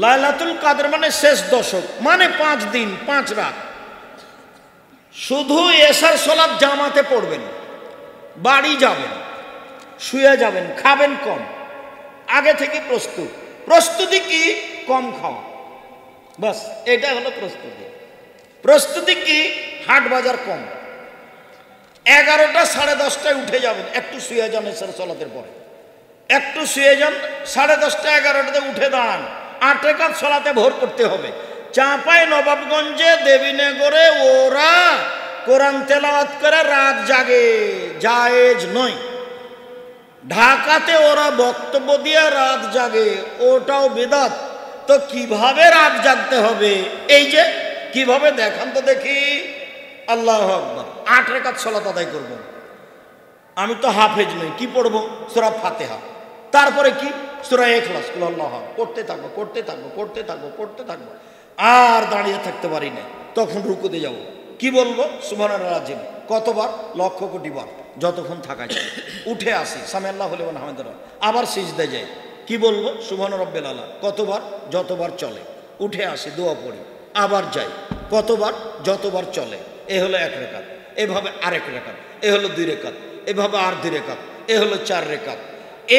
লাইলাতুল কাদর মানে শেষ দশক, মানে 5 দিন 5 রাত। শুধু এশার সালাত জামাতে পড়বেন, বাড়ি যাবেন, শুয়ে যাবেন, খাবেন কম, আগে থেকে প্রস্তুতি কি? কম খাওয়া, বাস এটা হলো প্রস্তুতি। প্রস্তুতি কি? হাট বাজার কম। 11টা 10:30টায় উঠে যাবেন, একটু শুয়ে যান, এশার সালাতের পরে একটু শুয়ে যান, 10:30টা 11টাতে উঠে দাঁড়ান, 8 রাকাত সালাতে ভোর করতে হবে। চাঁপাই নবাবগঞ্জে দেবীনগরে ওরা কোরআন তেলাওয়াত করে রাত জাগে, জায়েজ নয়। ঢাকাতে ওরা বক্তব্য দিয়ে রাত জাগে, ওটাও বিদআত। তো কিভাবে রাত জাগতে হবে? এই যে কিভাবে দেখান তো দেখি। আল্লাহু আকবার, 8 রাকাত সালাত আদায় করব। আমি তো হাফেজ নই, কি পড়বো? সূরা ফাতিহা, তারপরে কি? সূরা ইখলাস, কুল আল্লাহু আহাদ, পড়তে থাকবো। আর দাঁড়িয়ে থাকতে পারি না, তখন রুকুতে যাব। কি বলবো? সুবহানাল্লাহ আজিম। কতবার? লক্ষ কোটি বার, যতক্ষণ থাকা যায়। উঠে আসি, সামি আল্লাহু লিমান হামিদাহ, আবার সিজদায় যাই। কি বলবো? সুবহান রাব্বিল আলা। কতবার? যতবার চলে। উঠে আসি, দোয়া পড়ি, আবার যাই। কতবার? যতবার চলে। এ হলো 1 রাকাত। এভাবে আরেক রাকাত, এ হলো 2 রাকাত, এভাবে আর 2 রাকাত, এ হলো 4 রাকাত।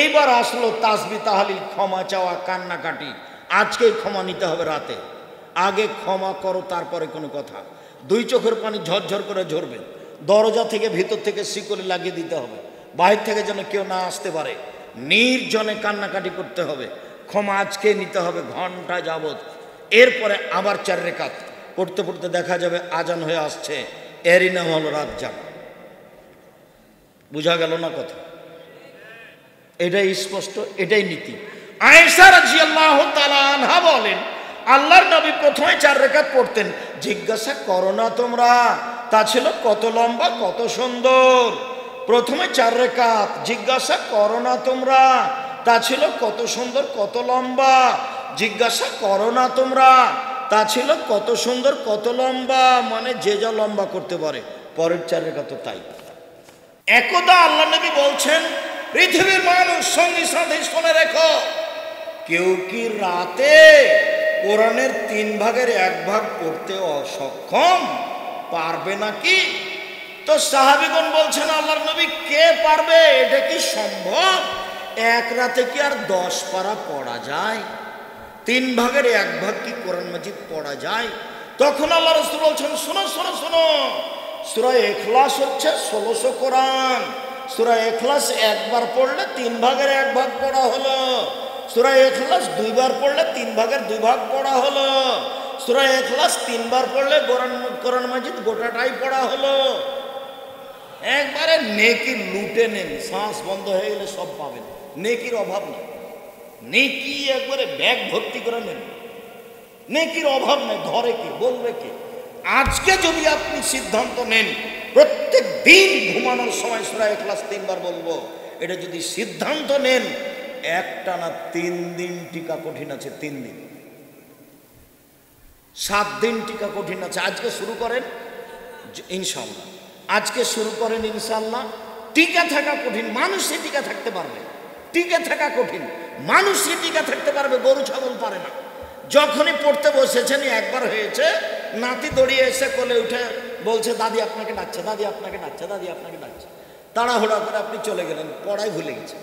এইবার আসলো তাসবিহ তাহলিল, ক্ষমা চাওয়া, কান্নাকাটি। আজকেই ক্ষমা নিতে হবে রাতে। আগে ক্ষমা করো, তারপরে কোনো কথা। 2 চোখের পানি ঝরঝর করে ঝরবে। দরজা থেকে ভিতর থেকে শিকলি লাগিয়ে দিতে হবে, বাহির থেকে যেন কেউ না আসতে পারে। নির্জনে কান্নাকাটি করতে হবে। ক্ষমা আজকে নিতে হবে ঘন্টা যাবত। এরপরে আবার 4 রাকাত পড়তে পড়তে দেখা যাবে আজান হয়ে আসছে। এরই নাম হলো রাত জাগা। বুঝা গেল না কথা? এটাই স্পষ্ট, এটাই নীতি। আয়েশা রাদিয়াল্লাহু তাআলা আনহা বলেন, আল্লাহর নবী প্রথমে 4 রাকাত পড়তেন। জিজ্ঞাসা করো না তোমরা, তা ছিল কত লম্বা, কত সুন্দর। প্রথমে 4 রাকাত, জিজ্ঞাসা করো না তোমরা, তা ছিল কত সুন্দর, কত লম্বা। জিজ্ঞাসা করো না তোমরা, তা ছিল কত সুন্দর, কত লম্বা। মানে যে যা লম্বা করতে পারে। পরের 4 রাকাত তাই। একদা আল্লাহ নবী বলছেন, পৃথিবীর মানুষ, সঙ্গী সাথী শুনে রেখো, কেউ কি রাতে কোরআনের 3 ভাগের 1 ভাগ পড়তে অসক্ষম? পারবে নাকি? তো সাহাবীগণ বলছেন, আল্লাহর নবী কে পারবে? এটা কি সম্ভব? এক রাতে কি আর 10 পারা পড়া যায়? 3 ভাগের 1 ভাগ কি কোরআন মাজিদ পড়া যায়? তখন আল্লাহ রাসূল বলছেন, শোনো শোনো শোনো, সূরা ইখলাস হচ্ছে 1600 কোরআন। সূরা ইখলাস একবার পড়লে 3 ভাগের 1 ভাগ পড়া হলো। সূরা ইখলাস 2 বার পড়লে 3 ভাগের 2 ভাগ পড়া হলো। সূরা ইখলাস 3 বার পড়লে কোরআন মাজিদ গোটাটাই পড়া হলো। একবারে নেকি লুটে নেন, শ্বাস বন্ধ হয়ে গেলে সব পাবেন। নেকির অভাব নেই, নেকি একবারে ব্যাগ ভর্তি করে নেন। নেকির অভাব নেই, ধরে কে, বলবে কে? আজকে যদি আপনি সিদ্ধান্ত নেন প্রত্যেক দিন ঘুমানোর সময় সূরা ইখলাস 3 বার বলবো, এটা যদি সিদ্ধান্ত নেন, একটানা 3 দিন টিকা কঠিন আছে। 3 দিন, 7 দিন টিকা কঠিন আছে। আজকে শুরু করেন ইনশাআল্লাহ, আজকে শুরু করেন ইনশাআল্লাহ। টিকা থাকা কঠিন, মানুষই টিকা থাকতে পারবে। টিকে থাকা কঠিন, মানুষই টিকা থাকতে পারবে, গরু ছাগল পারে না। যখনই পড়তে বসেছেন, একবার হয়েছে, নাতি দৌড়িয়ে এসে কোলে উঠে বলছে, দাদি আপনাকে ডাকছে, দাদি আপনাকে ডাকছে, দাদি আপনাকে ডাকছে। তাড়াহুড়া করে আপনি চলে গেলেন, পড়াই ভুলে গেছে।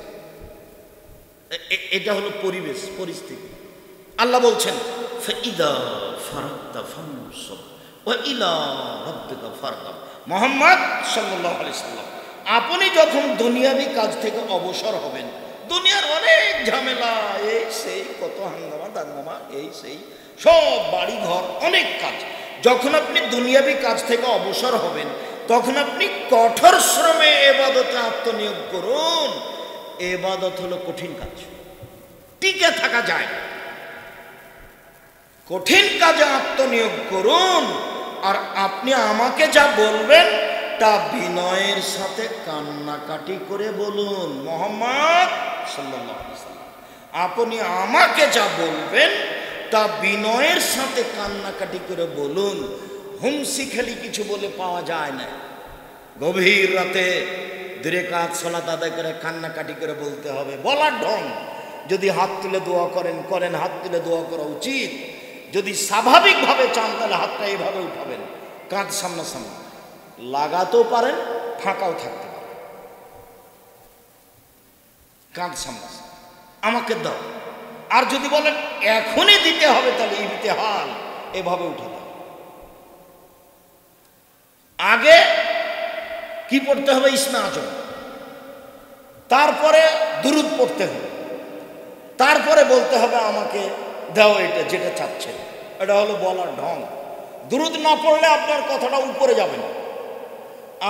এটা হলো পরিবেশ, পরিস্থিতি। আল্লাহ বলছেন, ফাইদা ফারাগতা ফানসব ওয়া ইলা রাব্বিকা ফারগাব। মুহাম্মদ সাল্লাল্লাহু আলাইহি সাল্লাম, আপনি যখন দুনিয়াবি কাজ থেকে অবসর হবেন, দুনিয়ার অনেক ঝামেলা, এই সেই কত হাঙ্গামা দাঙ্গামা, এই সেই সব বাড়ি ঘর অনেক কাজ, যখন আপনি দুনিয়াবি কাজ থেকে অবসর হবেন, তখন আপনি কঠোর শ্রমে ইবাদতে আত্মনিয়োগ করুন। ইবাদত হলো কঠিন কাজ, টিকে থাকা যায় না। কঠিন কাজে আত্মনিয়োগ করুন। আর আপনি আমাকে যা বলবেন তা বিনয়ের সাথে কান্নাকাটি করে বলুন। মুহাম্মদ সাল্লাল্লাহু আলাইহি ওয়াসাল্লাম, আপনি আমাকে যা বলবেন তা বিনয়ের সাথে কান্নাকাটি করে বলুন। হুমসি খেলি কিছু বলে পাওয়া যায় না। গভীর রাতে 2 রাকাত সালাত আদায় করে কান্নাকাটি করে বলতে হবে, বলার ঢং। যদি হাত তুলে দোয়া করেন করেন, হাত তুলে দোয়া করা উচিত। যদি স্বাভাবিকভাবে চান তাহলে হাতটা এইভাবে উঠাবেন, কাঁধ সামনাসামনি, লাগাতেও পারেন, ফাঁকাও থাকতে পারেন, কাঁধ সামনাসামনি, আমাকে দাও। আর যদি বলেন এখনই দিতে হবে তাহলে ইমতিহান, এভাবে উঠাতে হবে। আগে কি পড়তে হবে? ইসমে আজম, তারপরে দুরুদ পড়তে হবে, তারপরে বলতে হবে আমাকে দাও এটা যেটা চাচ্ছেন। এটা হলো বলার ঢং। দুরুদ না পড়লে আপনার কথাটা উপরে যাবে না,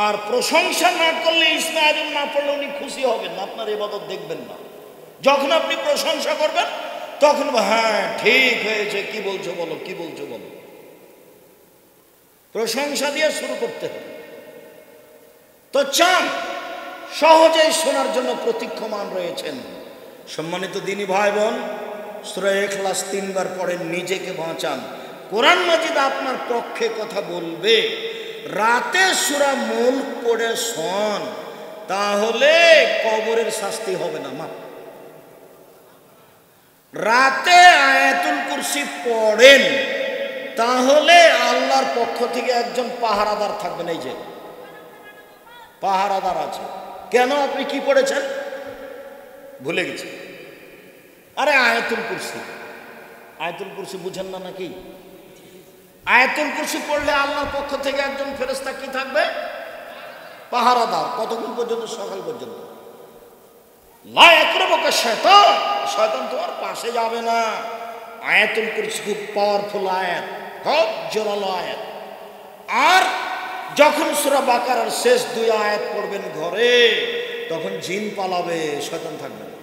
আর প্রশংসা না করলে, ইসমে আজম না পড়লে উনি খুশি হবেন না, আপনার ইবাদত দেখবেন না। যখন আপনি প্রশংসা করবেন তখন হ্যাঁ ঠিক হয়েছে, কি বলছো বলো, কি বলছো বলো। প্রশংসা দিয়ে শুরু করতে হবে। তো চান সহজেই শোনার জন্য প্রতীক্ষমান রয়েছেন। সম্মানিত দিনী ভাই বোন, সূরা ইখলাস 3 বার পড়েন, নিজেকে বাঁচান। কোরআন মাজিদ আপনার পক্ষে কথা বলবে। রাতে সূরা মুলক পড়ে শোন, তাহলে কবরের শাস্তি হবে না। মা রাতে আয়াতুল কুরসি পড়েন, তাহলে আল্লাহর পক্ষ থেকে একজন পাহারাদার থাকবেন। এই যে পাহারাদার আছে। কেন? আপনি কি পড়েছেন ভুলে গেছি। আরে আয়াতুল কুরসি, আয়াতুল কুরসি বুঝেন না নাকি? আয়াতুল কুরসি পড়লে আল্লাহর পক্ষ থেকে একজন ফেরেশতা কি থাকবে? পাহারাদার। কতক্ষণ পর্যন্ত? সকাল পর্যন্ত। লা ইয়াকরুবুকা শায়তান, শয়তান তোমার পাশে যাবে না। আয়াতুল কুরসি খুব পাওয়ারফুল আয়াত, খুব জোরালো আয়াত। আর যখন সূরা বাকারার শেষ 2 আয়াত পড়বেন ঘরে, তখন জিন পালাবে, শয়তান থাকবে না।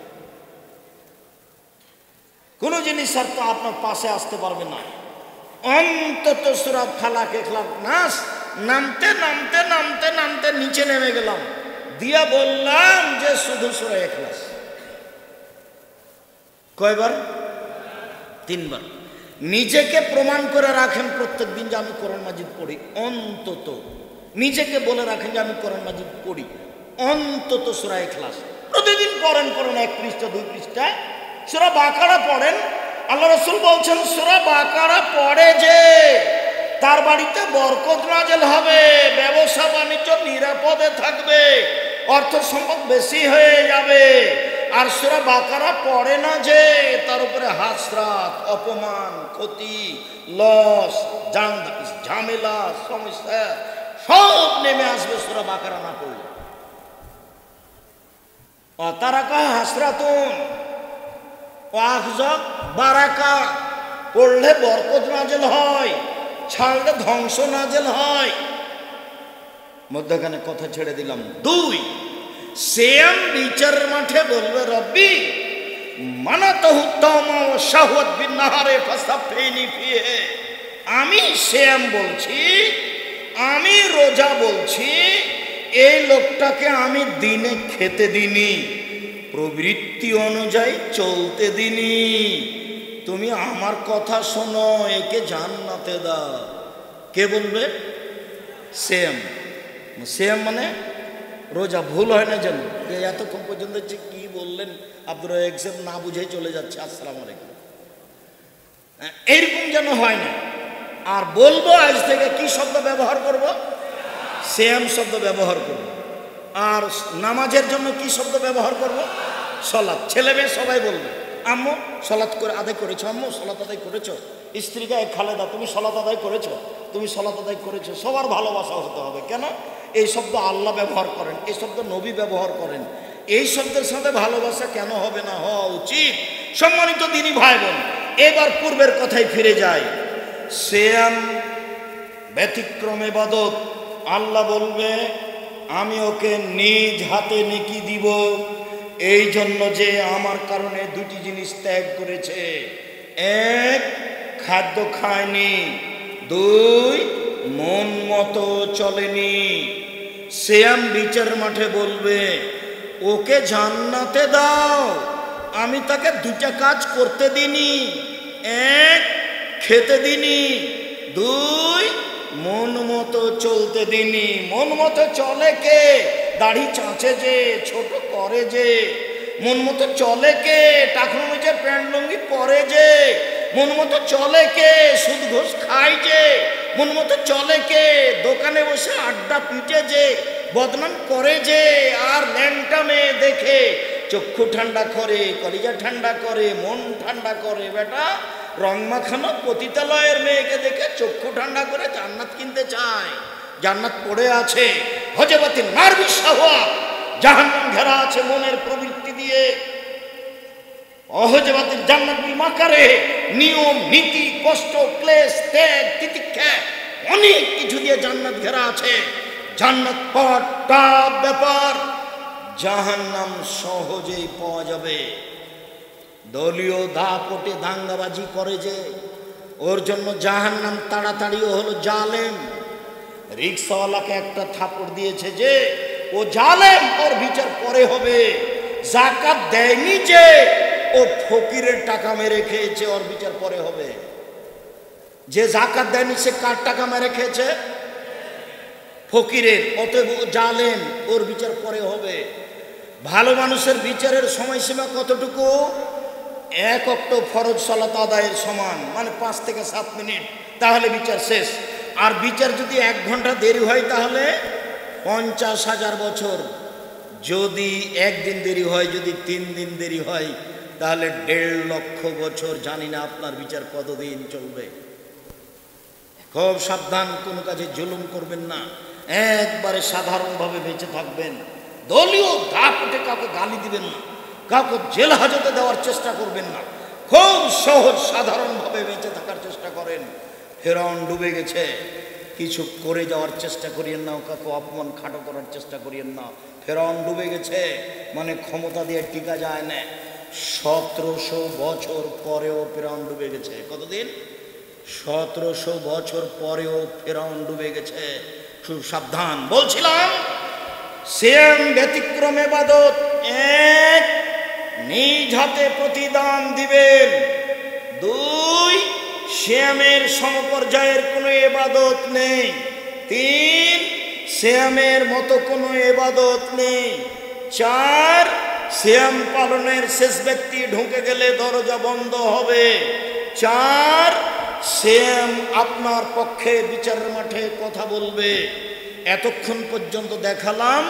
কোন জিনিস আর তো আপনার পাশে আসতে পারবে না। অন্তত সূরা ফালাক, ইখলাস, নাস নামতে নামতে নামতে নামতে নিচে নেমে গেলাম, দিয়া বললাম যে শুধু সূরা ইখলাস। কয়বার? 3 বার। নিজেকে প্রমাণ করে রাখেন প্রত্যেক দিন যে আমি কোরআন মাজিদ পড়ি। অন্তত নিজেকে বলে রাখেন যে আমি কোরআন মাজিদ পড়ি, অন্তত সূরা ইখলাস প্রতিদিন পড়েন। কোরআন 1 পৃষ্ঠা 2 পৃষ্ঠা। সূরা বাকারা পড়েন। আল্লাহ রাসূল বলছেন সূরা বাকারা পড়ে যে তার বাড়িতে বরকত নাযিল হবে, ব্যবসা বাণিজ্য নিরাপদে থাকবে, অর্থ সম্পদ বেশি হয়ে যাবে। আর সূরা বাকারা পড়ে না যে তার উপরে হাসরাত, অপমান, ক্ষতি, লস, ঝামেলা, সমস্যা সব নেমে আসবে সূরা বাকারা না পড়লে। অতারাকা হাসরাতুন ওয়াহজাক বারাকা, পড়লে বরকত নাযিল হয়, ছাড়লে ধ্বংস নাযিল হয়। মধ্যখানে কথা ছেড়ে দিলাম। 2, সিয়াম বিচারের মাঠে বলবে রব্বি মানাতাহু তামা ওয়া শাহওয়াত বিন নাহারে ফাসাফিনি ফিহি। আমি সিয়াম বলছি, আমি রোজা বলছি, এই লোকটাকে আমি দিনে খেতে দিনি, প্রবৃত্তি অনুযায়ী চলতে দিনি। তুমি আমার কথা শোনো, একে জান্নাতে দাও। কে বলবে? সিয়াম। সিয়াম মানে রোজা। ভুল হয় না যেন এতক্ষণ পর্যন্ত যে কি বললেন আব্দুর রাজ্জাক না বুঝে চলে যাচ্ছে, আসসালামু আলাইকুম, এইরকম যেন হয় না। আর বলবো আজ থেকে কি শব্দ ব্যবহার করব? সিয়াম শব্দ ব্যবহার করব। আর নামাজের জন্য কি শব্দ ব্যবহার করব? সালাত। ছেলে মেয়ে সবাই বলবে আম্মু সালাত করে আদায় করেছো, আম্মু সালাত আদায় করেছো। স্ত্রীকে খালেদা তুমি সালাত আদায় করেছো, তুমি সালাত আদায় করেছো। সবার ভালোবাসা হতে হবে। কেন? এই শব্দ আল্লাহ ব্যবহার করেন, এই শব্দ নবী ব্যবহার করেন। এই শব্দের সাথে ভালোবাসা কেন হবে না? হওয়া উচিত। সম্মানিত দিনী ভাই বোন, এবার পূর্বের কথায় ফিরে যায়। সিয়াম ব্যতিক্রম ইবাদত। আল্লাহ বলবে আমি ওকে নিজ হাতে নেকি দিব, এই জন্য যে আমার কারণে 2টি জিনিস ত্যাগ করেছে। 1, খাদ্য খায়নি, 2, মন মতো চলেনি। সিয়াম বিচার মাঠে বলবে ওকে জান্নাতে দাও, আমি তাকে 2টা কাজ করতে দিনি। 1, খেতে দিনি, 2, মন মতো চলতে দিনি। মন মতো চলে কে? দাড়ি চাঁচে যে, ছোট করে যে, মন মতো চলে কে? টাকুর নিচের প্যান্ট লুঙ্গি পরে যে মন মতো চলে কে? সুদ ঘুষ খায় যে মন মতো চলে কে? দোকানে বসে আড্ডা পিটে যে বদনাম করে যে, আর ল্যাংটা মেয়ে দেখে চক্ষু ঠান্ডা করে, কলিজা ঠান্ডা করে, মন ঠান্ডা করে। বেটা রং মাখানো পতিতালয়ের মেয়েকে দেখে চক্ষু ঠান্ডা করে জান্নাত কিনতে চায়। জান্নাত পড়ে আছে হজবাতি নারবি শাহওয়াত, জাহান্নাম ঘেরা আছে মনের প্রবৃত্তি দিয়ে। অহজবাতির জান্নাত বিল মাকারে, নিয়ম নীতি কষ্ট ক্লেশ ত্যাগ তিতিক্ষা অনেক কিছু দিয়ে জান্নাত ঘেরা আছে। জান্নাত পাওয়ার টাফ ব্যাপার, জাহান্নাম সহজেই পাওয়া যাবে। দলীয় দাপটে দাঙ্গাবাজি করে যে, ওর জন্য জাহান্নাম তাড়াতাড়িও হলো জালেম। রিক্সাওয়ালাকে একটা থাপড় দিয়েছে যে ও জালেম, ওর বিচার পরে হবে। যাকাত দেয়নি যে ও ফকিরের টাকা মেরে খেয়েছে, ওর বিচার পরে হবে। যে যাকাত দেয়নি সে কার টাকা মেরে খেয়েছে? ফকিরের। অতএব জালেম, ওর বিচার পরে হবে। ভালো মানুষের বিচারের সময়সীমা কতটুকু? 1 ওয়াক্ত ফরজ সালাত আদায়ের সমান, মানে 5 থেকে 7 মিনিট, তাহলে বিচার শেষ। আর বিচার যদি 1 ঘন্টা দেরি হয় তাহলে 50,000 বছর। যদি 1 দিন দেরি হয়, যদি 3 দিন দেরি হয়, তাহলে 1.5 লক্ষ বছর। জানি না আপনার বিচার কতদিন চলবে। খুব সাবধান, কোনো কাজে জুলুম করবেন না, একবারে সাধারণভাবে বেঁচে থাকবেন। দলীয় দাপটে কাউকে গালি দিবেন না, কাউকে জেল হাজতে দেওয়ার চেষ্টা করবেন না। খুব সহজ সাধারণভাবে বেঁচে থাকার চেষ্টা করেন। ফেরাউন ডুবে গেছে, কিছু করে যাওয়ার চেষ্টা করিয়েন না, কাউকে অপমান খাটো করার চেষ্টা করিয়েন না। ফেরাউন ডুবে গেছে, মানে ক্ষমতা দিয়ে টিকা যায় না। 1700 বছর পরেও ফেরাউন ডুবে গেছে। কতদিন? 1700 বছর পরেও ফেরাউন ডুবে গেছে। খুব সাবধান। বলছিলাম সিয়াম ব্যতিক্রম ইবাদত। 1, নিজ হাতে প্রতিদান দিবেন। 2, সিয়ামের সমপর্যায়ের কোনো ইবাদত নেই। 3, সিয়ামের মতো কোনো ইবাদত নেই। 4, সিয়াম পালনের শেষ ব্যক্তি ঢুকে গেলে দরজা বন্ধ হবে। 4, সিয়াম আপনার পক্ষে বিচারের মাঠে কথা বলবে। এতক্ষণ পর্যন্ত দেখালাম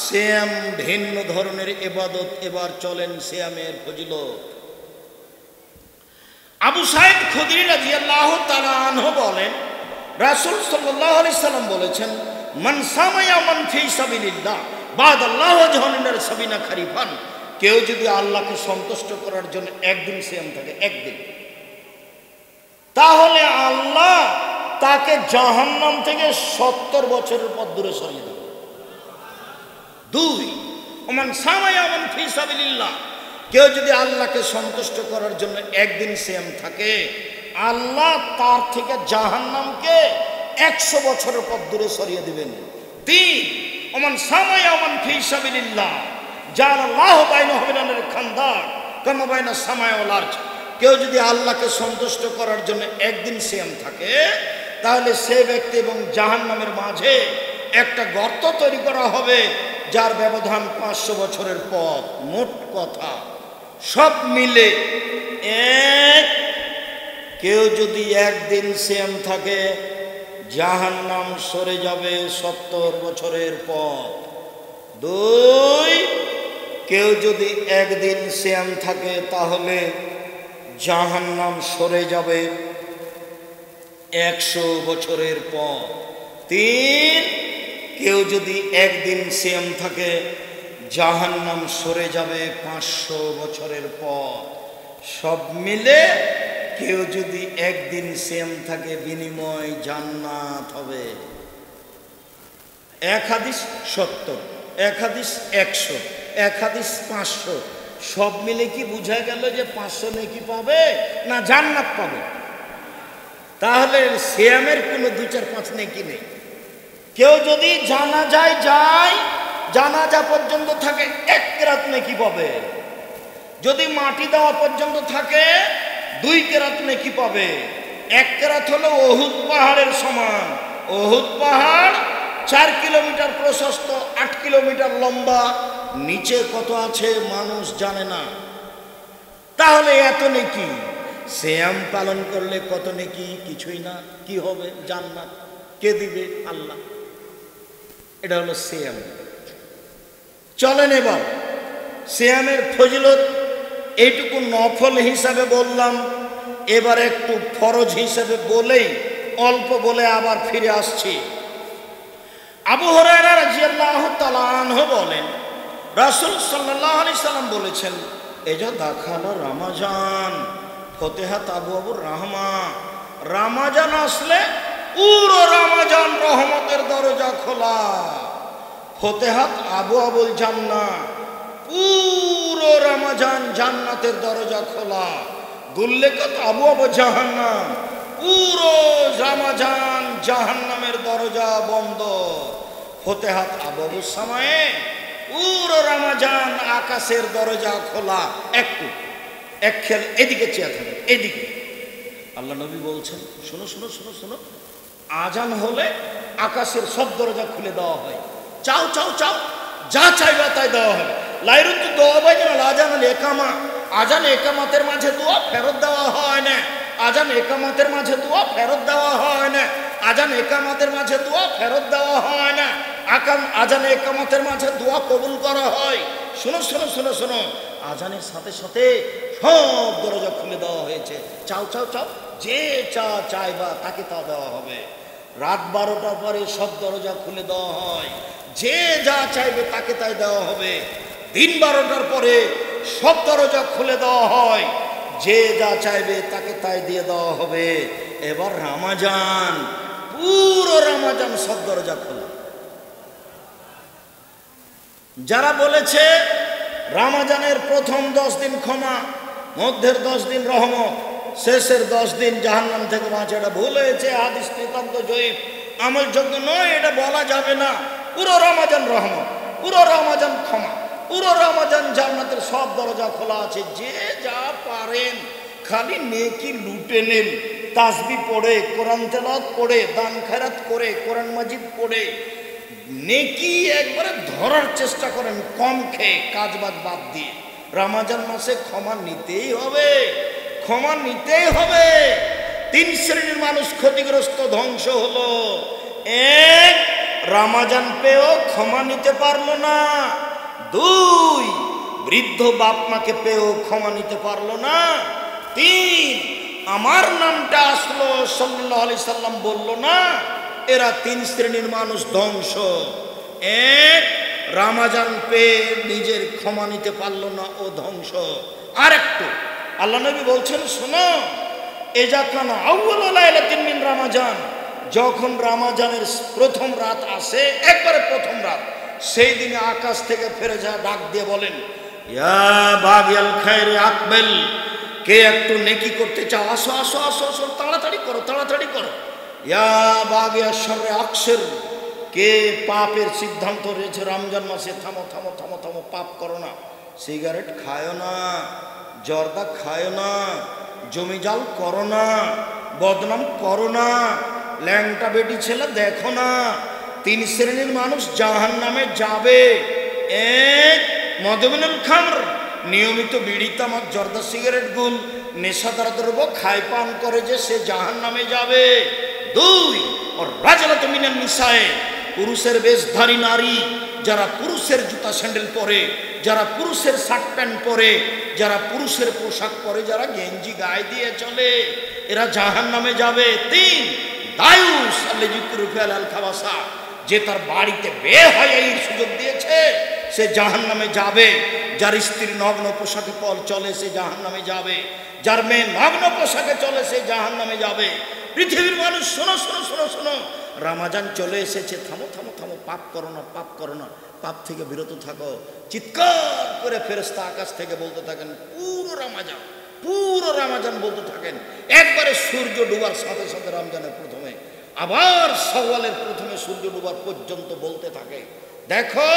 সিয়াম ভিন্ন ধরনের ইবাদত। এবার চলেন সিয়ামের ফজিলত। আবু সাঈদ খুদরি রাদিয়াল্লাহু তাআলা আনহু বলেন, রাসূল সাল্লাল্লাহু আলাইহি সাল্লাম বলেছেন, মান সামা ইয়ামান ফি সাবিলিল্লাহ বাদাল্লাহু ওয়াজহানিনার সাবিনা খারিফান। কেউ যদি আল্লাহকে সন্তুষ্ট করার জন্য 1 দিন সিয়াম থাকে, 1 দিন, তাহলে আল্লাহ তাকে জাহান্নাম থেকে 70 বছরের পথ দূরে সরিয়ে দেবে। 2, ওমান সামা ইয়ামান ফি সাবিলিল্লাহ। কেউ যদি আল্লাহকে সন্তুষ্ট করার জন্য 1 দিন সিয়াম থাকে, আল্লাহ তার থেকে জাহান্নামকে 100 বছরের পথ দূরে সরিয়ে দিবেন। 3, ওমান সামা ইয়ামান ফি সাবিলিল্লাহ জাআলাল্লাহু বাইনাহু ওয়া বাইনাল খান্দাক কামা বাইনাস সামাই ওয়াল আরজ। কেউ যদি আল্লাহকে সন্তুষ্ট করার জন্য 1 দিন সিয়াম থাকে, তাহলে সে ব্যক্তি এবং জাহান্নামের মাঝে একটা গর্ত তৈরি করা হবে, যার ব্যবধান 500 বছরের পথ। মোট কথা সব মিলে 1, কেউ যদি 1 দিন সিয়াম থাকে, জাহান্নাম সরে যাবে 70 বছরের পথ। 2, কেউ যদি 1 দিন সিয়াম থাকে, তাহলে জাহান্নাম সরে যাবে 100 বছরের পথ। 3, কেউ যদি 1 দিন সিয়াম থাকে, জাহান্নাম সরে যাবে 500 বছরের পথ। সব মিলে কেউ যদি 1 দিন সিয়াম থাকে, বিনিময় জান্নাত হবে। 1 হাদিস 70, 1 হাদিস 100, 1 হাদিস 500। সব মিলে কি বোঝা গেল যে 500 নেকি পাবে না জান্নাত পাবে? তাহলে সিয়ামের কোনো 2, 4, 5 নেকি নেই। কেউ যদি জানাজায় যায়, জানাজা পর্যন্ত থাকে, 1 কেরাত নেকি পাবে। যদি মাটি দেওয়া পর্যন্ত থাকে, 2 কেরাত নেকি পাবে। 1 কেরাত হলো উহুদ পাহাড়ের সমান। উহুদ পাহাড় 4 কিলোমিটার প্রশস্ত, 8 কিলোমিটার লম্বা, নিচে কত আছে মানুষ জানে না। তাহলে এত নেকি, সিয়াম পালন করলে কত নেকি? কিছুই না। কি হবে? জান্নাত। কে দিবে? আল্লাহ। এটা হলো সিয়াম। চলেন এবার সিয়ামের ফজিলত এইটুকু নফল হিসাবে বললাম, এবার একটু ফরজ হিসাবে বলেই অল্প বলে আবার ফিরে আসছি। আবু হুরায়রা রাদিয়াল্লাহু তাআলা আনহু বলেন, রাসূল সাল্লাল্লাহু আলাইহি সাল্লাম বলেছেন, এজা দাখালা রমাজান ফতিহাত আবওয়াবুর রাহমা। রমাজান আসলে পুরো রমাজান রহমতের দরজা খোলা। ফতিহাত আবওয়াবুল জান্নাহ, পুরো রমাজান জান্নাতের দরজা খোলা। গুল্লিকাত আবওয়াবু জাহান্নাম, পুরো রমাজান জাহান্নামের দরজা বন্ধ। ফতিহাত আবওয়াবুস সামায়ে, পুরো রমাজান আকাশের দরজা খোলা। একটু এক খেয়াল এদিকে চেয়ে থাকেন, এদিকে। আল্লাহ নবী বলছেন, শোনো শোনো শোনো শোনো, আজান হলে আকাশের সব দরজা খুলে দেওয়া হয়। চাও চাও চাও, যা চাইবা তাই দেওয়া হবে। লাইরুত দোয়া বাই না, আজান একামা, আজান একামাতের মাঝে দোয়া ফেরত দেওয়া হয় না। আজান একামাতের মাঝে দোয়া ফেরত দেওয়া হয় না। আজান একামাতের মাঝে দোয়া ফেরত দেওয়া হয় না। আজান একামাতের মাঝে দোয়া কবুল করা হয়। শোনো শোনো শোনো শোনো, আজানের সাথে সাথে সব দরজা খুলে দেওয়া হয়েছে। চাও চাও চাও, যে চা চাইবা তাকে তা দেওয়া হবে। রাত 12টার পরে সব দরজা খুলে দেওয়া হয়, যে যা চাইবে তাকে তাই দেওয়া হবে। দিন 12টার পরে সব দরজা খুলে দেওয়া হয়, যে যা চাইবে তাকে তাই দিয়ে দেওয়া হবে। এবার রমাজান, পুরো রমাজান সব দরজা খোলা। যারা বলেছে রমাজানের প্রথম 10 দিন ক্ষমা, মধ্যের 10 দিন রহমত, শেষের 10 দিন জাহান্নাম থেকে বাঁচে, এটা ভুল হয়েছে। হাদিস নিতান্ত জয়ীফ, আমলযোগ্য নয়, এটা বলা যাবে না। পুরো রমাজান রহমত, পুরো রমাজান ক্ষমা, পুরো রমাজান জান্নাতের সব দরজা খোলা আছে। যে যা পারেন খালি নেকি লুটে নেন। তাসবিহ পড়ে, কোরআন তেলাওয়াত পড়ে, দান খয়রাত করে, কোরআন মাজিদ পড়ে নেকি একবারে ধরার চেষ্টা করেন, কম খেয়ে, কাজবাজ বাদ দিয়ে। রমজান মাসে ক্ষমা নিতেই হবে, ক্ষমা নিতেই হবে। 3 শ্রেণীর মানুষ ক্ষতিগ্রস্ত, ধ্বংস হলো। 1, রমজান পেয়েও ক্ষমা নিতে পারলো না। 2, বৃদ্ধ বাপ মাকে পেয়েও ক্ষমা নিতে পারলো না। 3, আমার নামটা আসলো সাল্লাল্লাহু আলাইহি সাল্লাম বললো না। এরা 3 শ্রেণীর মানুষ ধ্বংস। 1, রমজান পেয়ে নিজের ক্ষমা নিতে পারলো না, ও ধ্বংস। আর একটু আল্লাহ নবী বলছেন, শোনো, এজা কানা আউয়ালু লাইলাতিন মিন রমাজান, যখন রমজানের প্রথম রাত আসে, একবারে প্রথম রাত, সেই দিনে আকাশ থেকে ফেরেশতা ডাক দিয়ে বলেন, ইয়া বাগিয়াল খায়রে আকবেল, কে একটু নেকি করতে চাও, আসো আসো আসো আসো, তাড়াতাড়ি করো তাড়াতাড়ি করো। ইয়া বাগিয়া শররে আকসির, কে পাপের সিদ্ধান্ত রয়েছে রমজান মাসে, থামো থামো থামো থামো, পাপ করো না। সিগারেট খায়ো না, জর্দা খায়ো না, জমি জাল করো না, বদনাম করো না, ল্যাংটা বেটি ছেলে দেখো না। 3 শ্রেণীর মানুষ জাহান্নামে যাবে। 1, মদমিনুল খামর, নিয়মিত বিড়ি তামাক জর্দা সিগারেট গুল নেশাদার দ্রব্য খায় পান করে যে, সে জাহান্নামে যাবে। 2, ওর রাজলাত মিনান নিসায়ে, পুরুষের বেশধারী নারী, যারা পুরুষের জুতা স্যান্ডেল পরে, যারা পুরুষের শার্ট প্যান্ট পরে, যারা পুরুষের পোশাক পরে, যারা গেঞ্জি গায়ে দিয়ে চলে, এরা জাহান্নামে যাবে। 3, দায়ুস আল্লাযিকুরুফিয়াল আল খাবাসা, যে তার বাড়িতে বের হয়ে এই সুযোগ দিয়েছে, সে জাহান্নামে যাবে। যার স্ত্রী নগ্ন পোশাকে চলে, সে জাহান্নামে যাবে। যার মেয়ে নগ্ন পোশাকে চলে, সে জাহান্নামে যাবে। পৃথিবীর মানুষ শোনো শোনো শোনো শোনো, রমজান চলে এসেছে, থামো থামো থামো, পাপ করো না, পাপ করো না, পাপ থেকে বিরত থাকো। চিৎকার করে ফেরেশতা আকাশ থেকে বলতে থাকেন, পুরো রমজান বলতে থাকেন। একবারে সূর্য ডুবার সাথে সাথে রমজানের প্রথমে, আবার শাওয়ালের প্রথমে সূর্য ডুবার পর্যন্ত বলতে থাকে, দেখো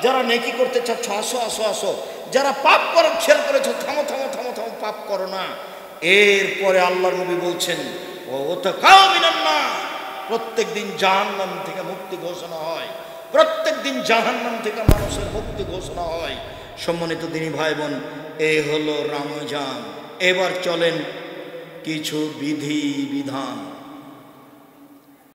যারা নেকি করতে চাচ্ছ, আসো আসো আসো। যারা পাপ করার খেয়াল করেছো, থামো থামো থামো থামো, পাপ করো না। এরপরে আল্লাহর নবী বলছেন, ও তাকাও মিনান নার, প্রত্যেক দিন জাহান্নাম থেকে মুক্তি ঘোষণা হয়। প্রত্যেক দিন জাহান্নাম থেকে মানুষের মুক্তি ঘোষণা হয়। সম্মানিত দিনী ভাই বোন, এই হলো রমজান। এবার চলেন কিছু বিধি বিধান।